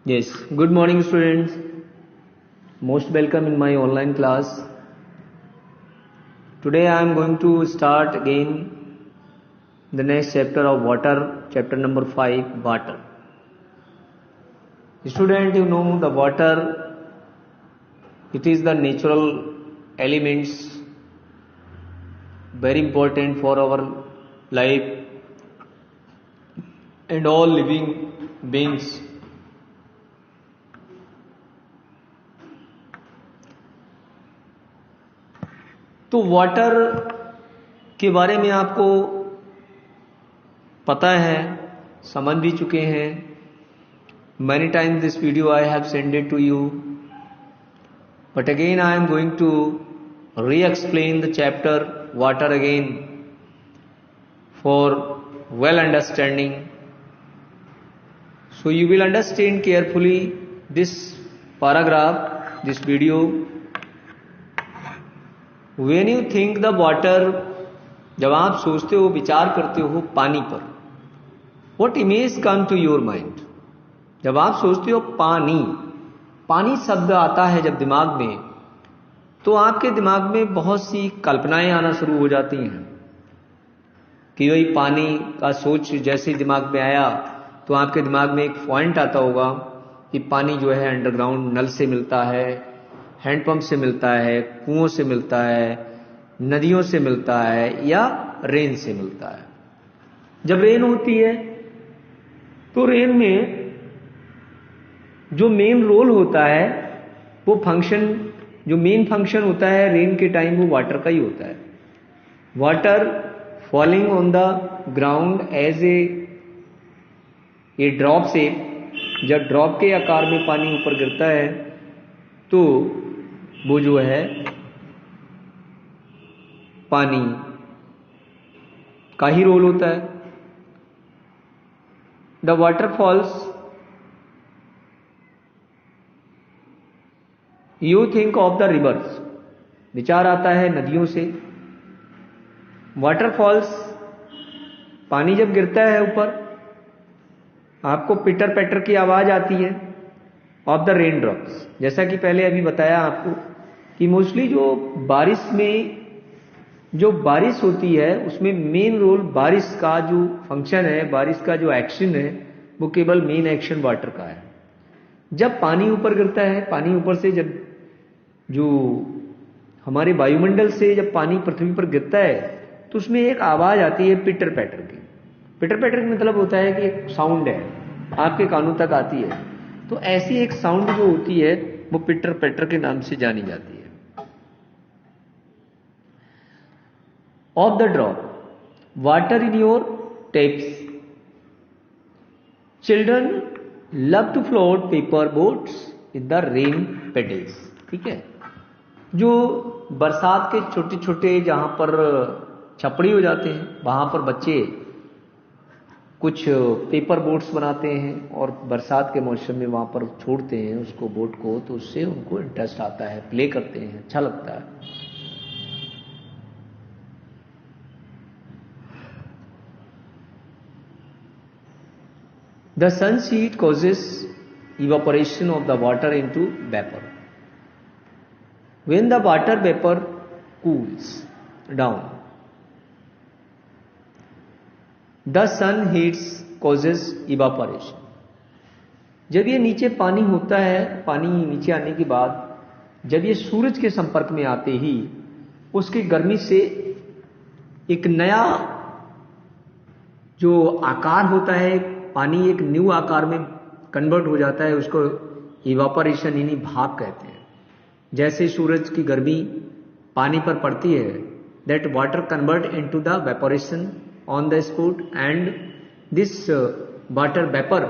Yes, good morning students. Most welcome in my online class. Today I am going to start again the next chapter of water, chapter number 5, water. Student, you know the water, it is the natural elements, very important for our life and all living beings. तो water के बारे में आपको पता है, समझ भी चुके हैं. Many times this video I have sent it to you, but again I am going to re-explain the chapter water again for well understanding. So you will understand carefully this paragraph, this video. When you think the water, जब आप सोचते हो, विचार करते हो पानी पर, what image come to your mind? जब आप सोचते हो पानी, पानी शब्द आता है जब दिमाग में, तो आपके दिमाग में बहुत सी कल्पनाएं आना शुरू हो जाती हैं कि वही पानी का सोच जैसे दिमाग में आया तो आपके दिमाग में एक पॉइंट आता होगा कि पानी जो है अंडरग्राउंड नल से मिलता है, हैंडपंप से मिलता है, कुओं से मिलता है, नदियों से मिलता है या रेन से मिलता है. जब रेन होती है तो रेन में जो मेन रोल होता है, वो फंक्शन, जो मेन फंक्शन होता है रेन के टाइम, वो वाटर का ही होता है. Water falling on the ground as a drop से, जब ड्रॉप के आकार में पानी ऊपर गिरता है तो वो जो है पानी का ही रोल होता है. The waterfalls, you think of the reverse, विचार आता है नदियों से. वाटरफॉल्स, पानी जब गिरता है ऊपर, आपको पिटर पैटर की आवाज आती है ऑफ द रेन ड्रॉप्स. जैसा कि पहले अभी बताया आपको कि मोस्टली जो बारिश में जो बारिश होती है उसमें मेन रोल बारिश का जो फंक्शन है, बारिश का जो एक्शन है, वो केवल मेन एक्शन वाटर का है. जब पानी ऊपर गिरता है, पानी ऊपर से जब जो हमारे वायुमंडल से जब पानी पृथ्वी पर गिरता है तो उसमें एक आवाज आती है पिटर पैटर की. पिटर पैटर का मतलब होता है कि एक साउंड है, आपके कानों तक आती है. तो ऐसी एक साउंड जो होती है वो पिटर पैटर के नाम से जानी जाती है. Of the drop, water in your taps, children love to float paper boats in the rain puddles. ठीक है, जो बरसात के छोटे छोटे जहां पर छपड़ी हो जाते हैं, वहां पर बच्चे कुछ पेपर बोट्स बनाते हैं और बरसात के मौसम में वहां पर छोड़ते हैं उसको, बोट को, तो उससे उनको इंटरेस्ट आता है, प्ले करते हैं, अच्छा लगता है. The sun heat causes evaporation of the water into vapor. When the water vapor cools down, the sun heats causes evaporation. जब ये नीचे पानी होता है, पानी नीचे आने के बाद जब ये सूरज के संपर्क में आते ही उसकी गर्मी से एक नया जो आकार होता है, पानी एक न्यू आकार में कन्वर्ट हो जाता है, उसको इवापोरेशन यानी भाप कहते हैं. जैसे सूरज की गर्मी पानी पर पड़ती है, that water convert into the evaporation on the spot, and this water vapour,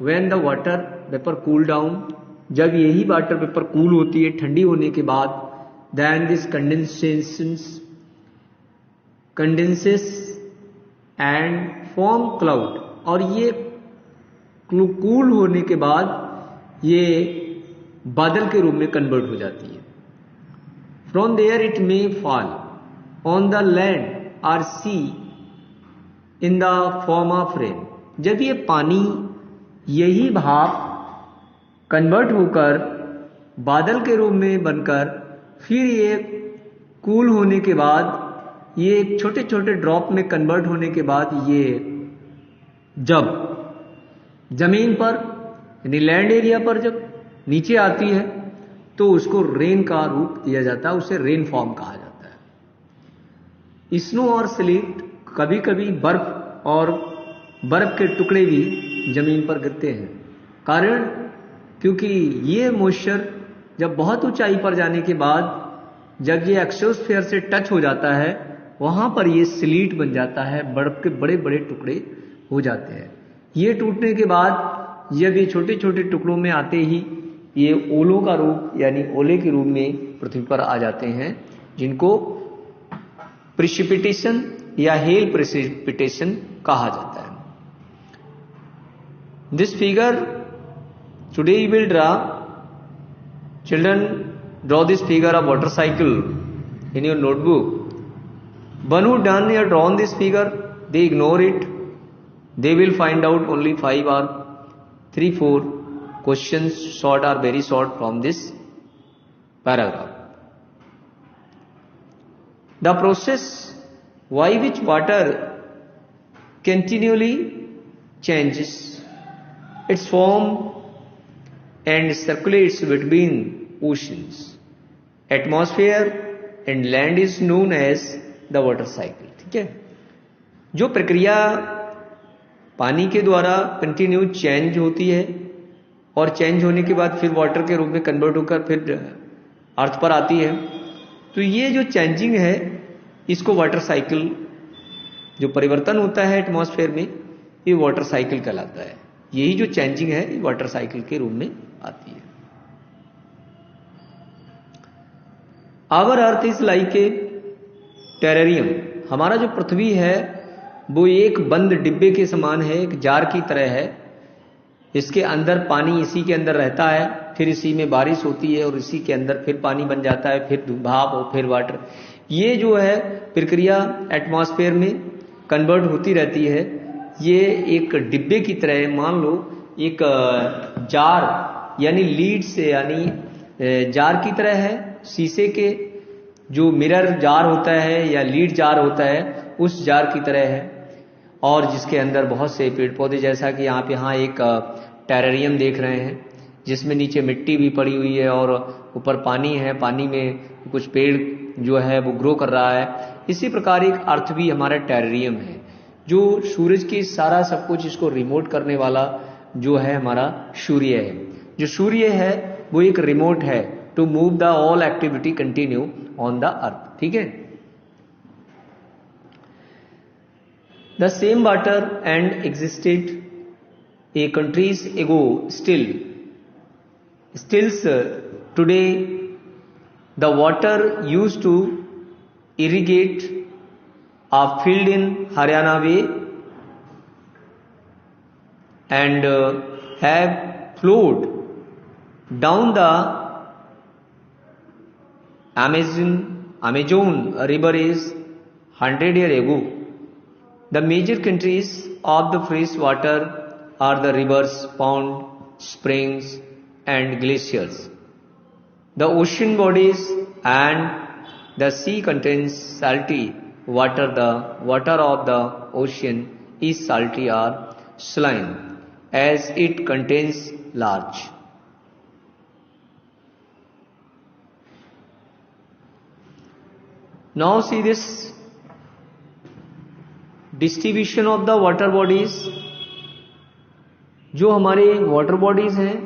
when the water vapour cool down, जब यही वाटर वेपर कूल होती है ठंडी होने के बाद, then this condenses and form cloud, और ये कूल होने के बाद ये बादल के रूप में कन्वर्ट हो जाती है. From there it may fall on the land or sea in the form of rain. जब ये पानी, यही भाप कन्वर्ट होकर बादल के रूप में बनकर फिर ये कूल होने के बाद ये छोटे छोटे ड्रॉप में कन्वर्ट होने के बाद ये जब जमीन पर यानी लैंड एरिया पर जब नीचे आती है तो उसको रेन का रूप दिया जाता है, उसे रेन फॉर्म कहा जाता है। स्नो और स्लीट कभी कभी बर्फ और बर्फ के टुकड़े भी जमीन पर गिरते हैं। कारण क्योंकि ये मॉइस्चर जब बहुत ऊंचाई पर जाने के बाद जब ये एक्सोस्फीयर से टच हो जाता है वहां पर ये स्लीट बन जाता है, बर्फ के बड़े बड़े टुकड़े हो जाते हैं। ये टूटने के बाद जब ये छोटे छोटे टुकड़ों में आते ही ये ओलों का रूप यानी ओले के रूप में पृथ्वी पर आ जाते हैं, जिनको प्रिसिपिटेशन या हेल प्रिसिपिटेशन कहा जाता है। This figure today you will draw, children draw this figure of water cycle in your notebook. One who done or drawn this figure, they ignore it. They will find out only 5 or 3-4 questions, short or very short, from this paragraph. The process by which water continually changes its form and circulates between oceans, atmosphere and land is known as the water cycle. ठीक है, जो प्रक्रिया पानी के द्वारा continue change होती है और चेंज होने के बाद फिर वाटर के रूप में कन्वर्ट होकर फिर अर्थ पर आती है, तो ये जो चेंजिंग है इसको वाटर साइकिल, जो परिवर्तन होता है एटमॉस्फेयर में, ये वाटर साइकिल कहलाता है। यही जो चेंजिंग है ये वाटर साइकिल के रूप में आती है। Our earth is like a terrarium. हमारा जो पृथ्वी है वो एक बंद डिब्बे के समान है, एक जार की तरह है। इसके अंदर पानी इसी के अंदर रहता है, फिर इसी में बारिश होती है और इसी के अंदर फिर पानी बन जाता है, फिर भाप और फिर वाटर। ये जो है प्रक्रिया एटमॉस्फेयर में कन्वर्ट होती रहती है। ये एक डिब्बे की तरह है। मान लो एक जार यानी लीड से यानी जार की तरह है, शीशे के जो मिरर जार होता है या लीड जार होता है उस जार की तरह है, और जिसके अंदर बहुत से पेड़ पौधे, जैसा कि आप यहाँ एक टेरेरियम देख रहे हैं जिसमें नीचे मिट्टी भी पड़ी हुई है और ऊपर पानी है, पानी में कुछ पेड़ जो है वो ग्रो कर रहा है। इसी प्रकार एक अर्थ भी हमारा टेरेरियम है, जो सूरज की सारा सब कुछ इसको रिमोट करने वाला जो है हमारा सूर्य है। जो सूर्य है वो एक रिमोट है to move the all activity continue on the earth. ठीक है, the same water and existed a countries ago stills today the water used to irrigate a field in Haryana way and have flowed down the Amazon river is 100 years ago. The major countries of the fresh water are the rivers, ponds, springs and glaciers. The ocean bodies and the sea contains salty water. The water of the ocean is salty or saline as it contains large. Now see this distribution of the water bodies. जो हमारे water bodies हैं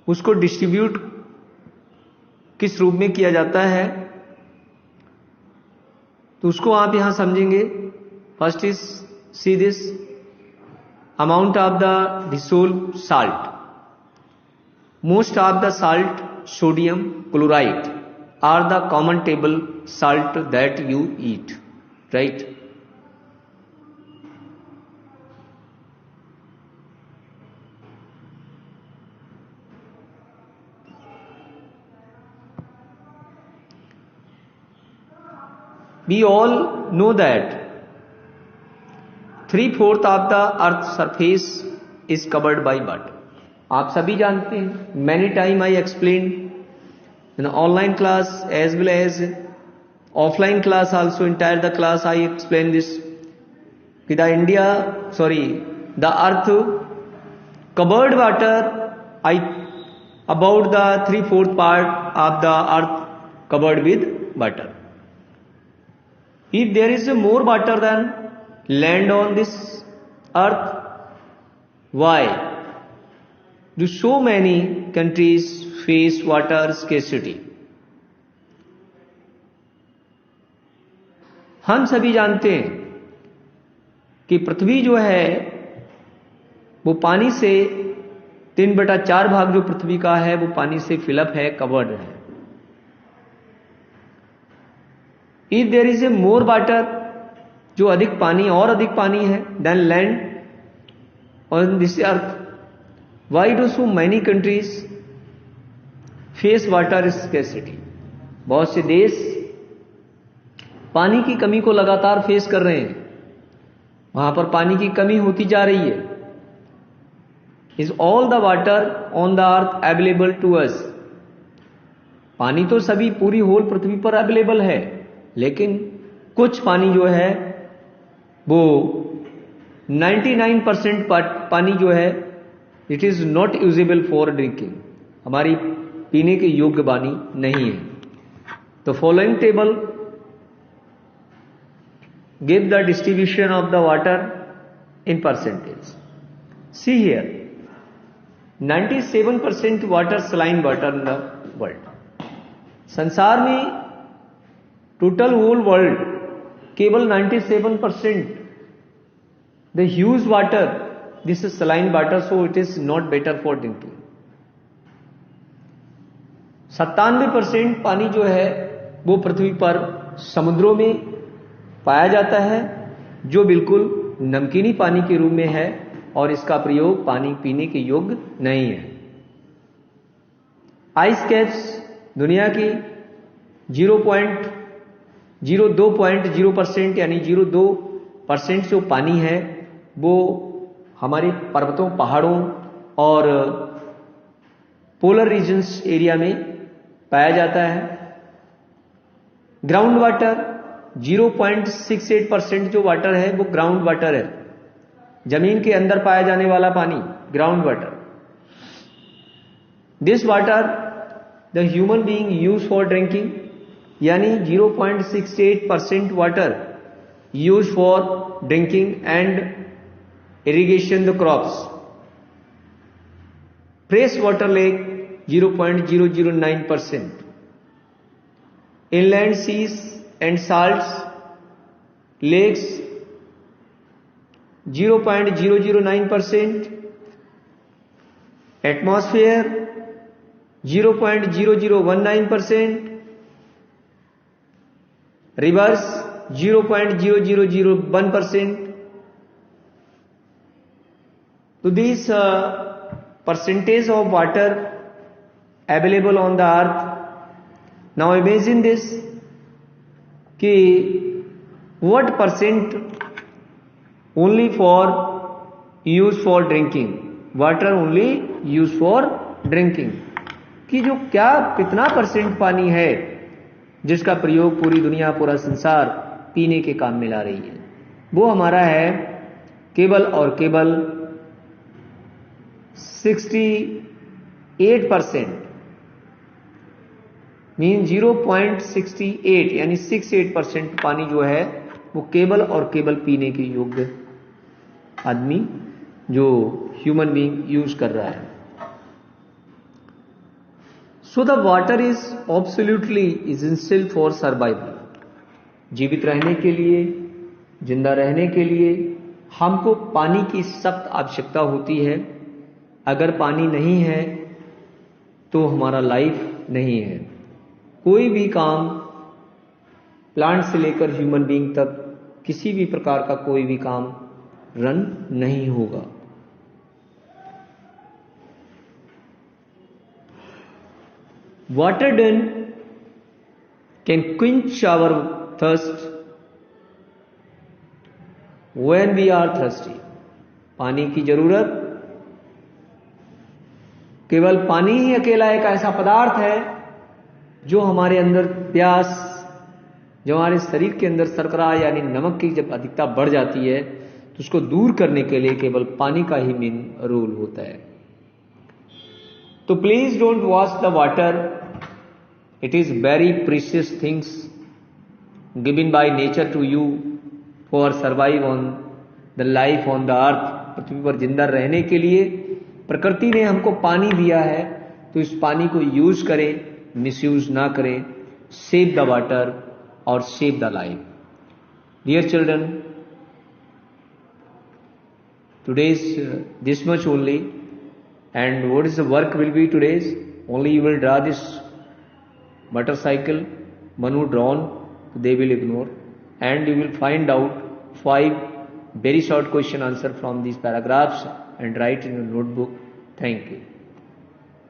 उसको distribute किस रूप में किया जाता है, तो उसको आप यहां समझेंगे। First is see this amount of the dissolve salt. Most of the salt sodium chloride are the common table salt that you eat, right. We all know that 3/4 of the Earth's surface is covered by water. आप सभी जानते हैं, many time I explained in online class as well as offline class also, entire the class I explained this. The earth covered water, about the 3/4 part of the earth covered with water. If there is more water than land on this earth, why do so many countries face water scarcity? हम सभी जानते हैं कि पृथ्वी जो है वो पानी से 3/4 भाग जो पृथ्वी का है वो पानी से फिलअप है, कवर्ड है. If there is a more water, जो अधिक पानी और अधिक पानी है, then land on this earth, why do so many countries face water scarcity? बहुत से देश पानी की कमी को लगातार फेस कर रहे हैं. वहां पर पानी की कमी होती जा रही है. Is all the water on the earth available to us? पानी तो सभी पूरी होल पृथ्वी पर अवेलेबल है, लेकिन कुछ पानी जो है वो 99% पानी जो है it is not usable for drinking, हमारी पीने के योग्य पानी नहीं है. तो following table give the distribution of the water in percentage. See here, 97% water, saline water in the world. संसार में टोटल होल वर्ल्ड केवल 97% the use water, this is saline water, so it is not better for drinking. 97% पानी जो है वो पृथ्वी पर समुद्रों में पाया जाता है, जो बिल्कुल नमकीनी पानी के रूप में है और इसका प्रयोग पानी पीने के योग्य नहीं है. आइस कैप्स दुनिया की 0.02% यानी 0.2% जो पानी है वो हमारे पर्वतों, पहाड़ों और पोलर रीजन्स एरिया में पाया जाता है. ग्राउंड वाटर 0.68% जो वाटर है वो ग्राउंड वाटर है, जमीन के अंदर पाया जाने वाला पानी, ground water. This water the human being use for drinking, यानी 0.68% water use for drinking and irrigation the crops. Fresh water lake 0.009%. inland seas and salts lakes 0.009%. atmosphere 0.0019%. rivers 0.0001%. So these percentage of water available on the earth. Now imagine this कि what percent only for use for drinking, water only use for drinking, कि जो क्या कितना percent पानी है जिसका प्रयोग पूरी दुनिया, पूरा संसार पीने के काम में ला रही है, वो हमारा है केवल और केवल 68%. मीन 0.68 यानी 68% पानी जो है वो केवल और केवल पीने के योग्य आदमी, जो ह्यूमन बीइंग यूज कर रहा है. So the water is absolutely essential for survival. जीवित रहने के लिए, जिंदा रहने के लिए हमको पानी की सख्त आवश्यकता होती है. अगर पानी नहीं है तो हमारा लाइफ नहीं है. कोई भी काम, प्लांट से लेकर ह्यूमन बीइंग तक, किसी भी प्रकार का कोई भी काम रन नहीं होगा. Water done can quench our thirst when we are thirsty. पानी की जरूरत केवल पानी ही अकेला एक ऐसा पदार्थ है जो हमारे अंदर प्यास, जो हमारे शरीर के अंदर शर्करा यानी नमक की जब अधिकता बढ़ जाती है तो उसको दूर करने के लिए केवल पानी का ही मेन रोल होता है। तो please don't wash the water, it is very precious things given by nature to you for survive on the life on the earth. पृथ्वी पर जिंदा रहने के लिए प्रकृति ने हमको पानी दिया है, तो इस पानी को यूज करें, मिसयूज ना करें। सेव द वाटर और save the life. Dear children, today's this much only, and what is the work will be today's? Only you will draw this motorcycle, Manu drawn, they will ignore, and you will find out 5 very short question answer from these paragraphs and write in your notebook. Thank you.